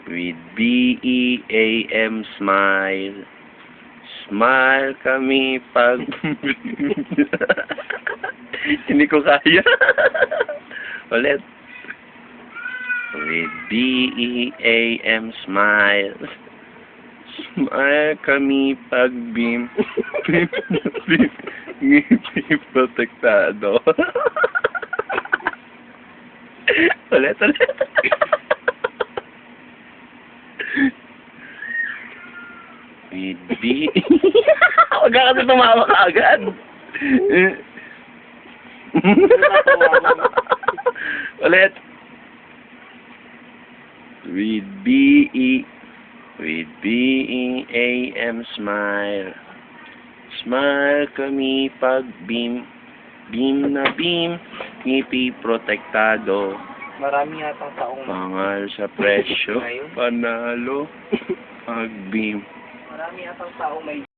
With BEAM smile. Smile kami pag... Hindi ko kaya. Ulit. With BEAM smile. Smile kami pag beam. Ngiti protektado. Ulit. With B... Huwag ka kasi tumawa ka agad. Ulit. With BEAM smile. Smile kami pag beam. Beam na beam. Ngiti protektado. Marami yatang taong Pangal sa presyo. Panalo. Pag beam. marami yatang taong may